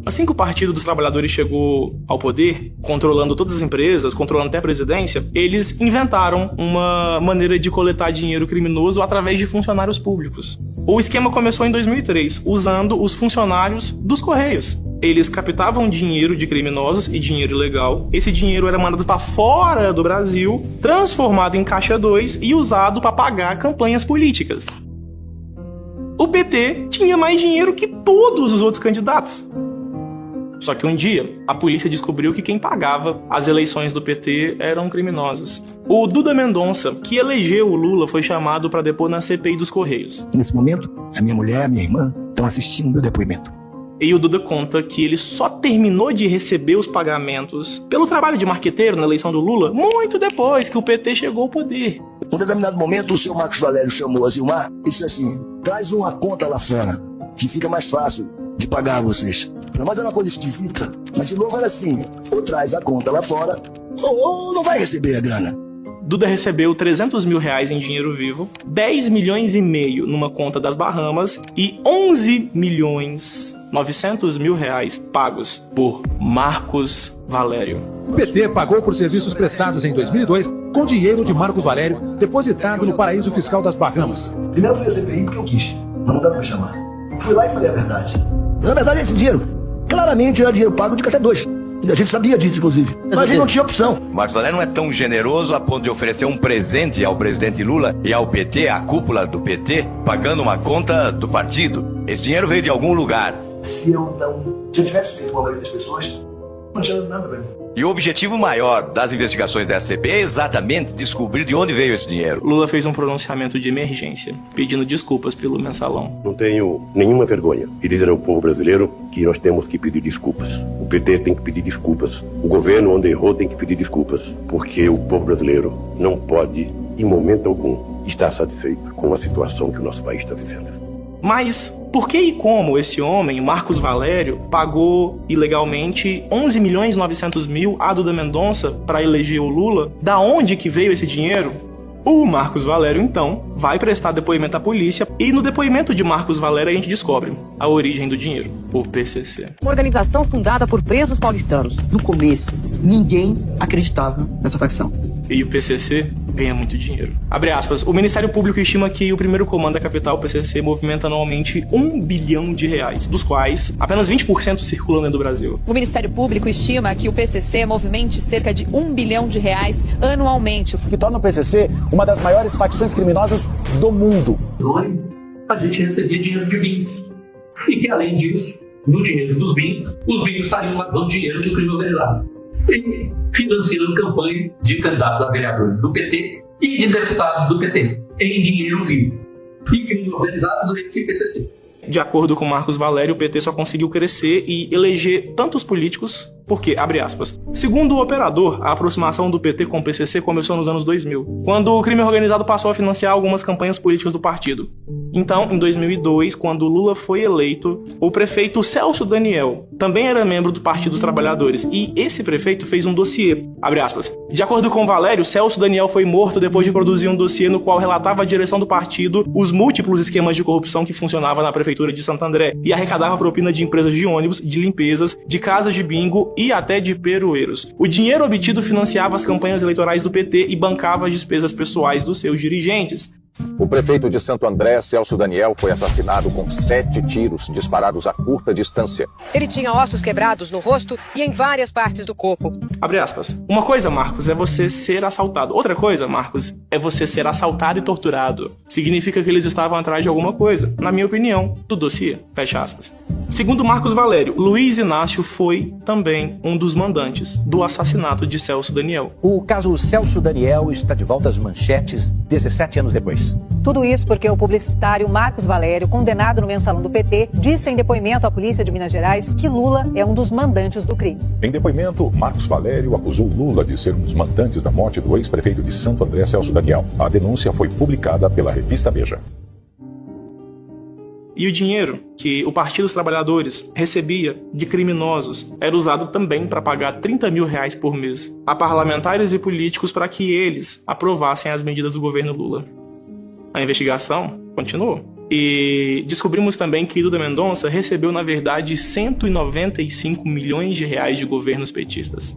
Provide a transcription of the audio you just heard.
Assim que o Partido dos Trabalhadores chegou ao poder, controlando todas as empresas, controlando até a presidência, eles inventaram uma maneira de coletar dinheiro criminoso através de funcionários públicos. O esquema começou em 2003, usando os funcionários dos Correios. Eles captavam dinheiro de criminosos e dinheiro ilegal. Esse dinheiro era mandado para fora do Brasil, transformado em caixa 2 e usado para pagar campanhas políticas. O PT tinha mais dinheiro que todos os outros candidatos. Só que um dia, a polícia descobriu que quem pagava as eleições do PT eram criminosos. O Duda Mendonça, que elegeu o Lula, foi chamado para depor na CPI dos Correios. Nesse momento, a minha mulher e a minha irmã estão assistindo meu depoimento. E o Duda conta que ele só terminou de receber os pagamentos pelo trabalho de marqueteiro na eleição do Lula muito depois que o PT chegou ao poder. Em um determinado momento, o seu Marcos Valério chamou a Zilmar e disse assim: traz uma conta lá fora, que fica mais fácil de pagar a vocês. Mas é uma coisa esquisita. Mas de novo era assim: ou traz a conta lá fora, ou não vai receber a grana. Duda recebeu 300 mil reais em dinheiro vivo, 10 milhões e meio numa conta das Bahamas e 11 milhões 900 mil reais pagos por Marcos Valério. O PT pagou por serviços prestados em 2002 com dinheiro de Marcos Valério depositado no paraíso fiscal das Bahamas. Primeiro fui a CPI porque eu quis, mas não dá pra me chamar. Fui lá e falei a verdade. Na verdade, esse dinheiro claramente era dinheiro pago de caixa 2. E a gente sabia disso, inclusive. Mas a gente não tinha opção. Marcos Valério não é tão generoso a ponto de oferecer um presente ao presidente Lula e ao PT, à cúpula do PT, pagando uma conta do partido. Esse dinheiro veio de algum lugar. Se eu tivesse feito com a maioria das pessoas, não tinha nada pra mim. E o objetivo maior das investigações da SCP é exatamente descobrir de onde veio esse dinheiro. Lula fez um pronunciamento de emergência, pedindo desculpas pelo mensalão. Não tenho nenhuma vergonha de dizer ao povo brasileiro que nós temos que pedir desculpas. O PT tem que pedir desculpas. O governo, onde errou, tem que pedir desculpas. Porque o povo brasileiro não pode, em momento algum, estar satisfeito com a situação que o nosso país está vivendo. Mas por que e como esse homem, Marcos Valério, pagou ilegalmente 11 milhões e 900 mil a Duda Mendonça para eleger o Lula? Da onde que veio esse dinheiro? O Marcos Valério, então, vai prestar depoimento à polícia e no depoimento de Marcos Valério a gente descobre a origem do dinheiro, o PCC. Uma organização fundada por presos paulistanos. No começo, ninguém acreditava nessa facção. E o PCC ganha muito dinheiro. Abre aspas, o Ministério Público estima que o primeiro comando da capital, o PCC, movimenta anualmente 1 bilhão de reais, dos quais apenas 20% circulam dentro do Brasil. O Ministério Público estima que o PCC movimente cerca de 1 bilhão de reais anualmente. Que torna o PCC uma das maiores facções criminosas do mundo. A gente recebia dinheiro de bingo. E que além disso, no dinheiro dos bingos, os bingos estariam lavando dinheiro do crime organizado. E financiando campanha de candidatos a vereadores do PT e de deputados do PT em dinheiro vivo. E crime organizado durante esse PCC. De acordo com Marcos Valério, o PT só conseguiu crescer e eleger tantos políticos porque, abre aspas, segundo o operador, a aproximação do PT com o PCC começou nos anos 2000, quando o crime organizado passou a financiar algumas campanhas políticas do partido. Então, em 2002, quando Lula foi eleito, o prefeito Celso Daniel também era membro do Partido dos Trabalhadores e esse prefeito fez um dossiê, abre aspas. De acordo com Valério, Celso Daniel foi morto depois de produzir um dossiê no qual relatava a direção do partido os múltiplos esquemas de corrupção que funcionavam na prefeitura de Santo André e arrecadava propina de empresas de ônibus, de limpezas, de casas de bingo e até de peroeiros. O dinheiro obtido financiava as campanhas eleitorais do PT e bancava as despesas pessoais dos seus dirigentes. O prefeito de Santo André, Celso Daniel, foi assassinado com 7 tiros disparados a curta distância. Ele tinha ossos quebrados no rosto e em várias partes do corpo. Abre aspas. Uma coisa, Marcos, é você ser assaltado. Outra coisa, Marcos, é você ser assaltado e torturado. Significa que eles estavam atrás de alguma coisa, na minha opinião, do dossiê. Fecha aspas. Segundo Marcos Valério, Luiz Inácio foi também um dos mandantes do assassinato de Celso Daniel. O caso Celso Daniel está de volta às manchetes 17 anos depois. Tudo isso porque o publicitário Marcos Valério, condenado no mensalão do PT, disse em depoimento à polícia de Minas Gerais que Lula é um dos mandantes do crime. Em depoimento, Marcos Valério acusou Lula de ser um dos mandantes da morte do ex-prefeito de Santo André, Celso Daniel. A denúncia foi publicada pela revista Veja. E o dinheiro que o Partido dos Trabalhadores recebia de criminosos era usado também para pagar 30 mil reais por mês a parlamentares e políticos para que eles aprovassem as medidas do governo Lula. A investigação continuou. E descobrimos também que Duda Mendonça recebeu, na verdade, 195 milhões de reais de governos petistas.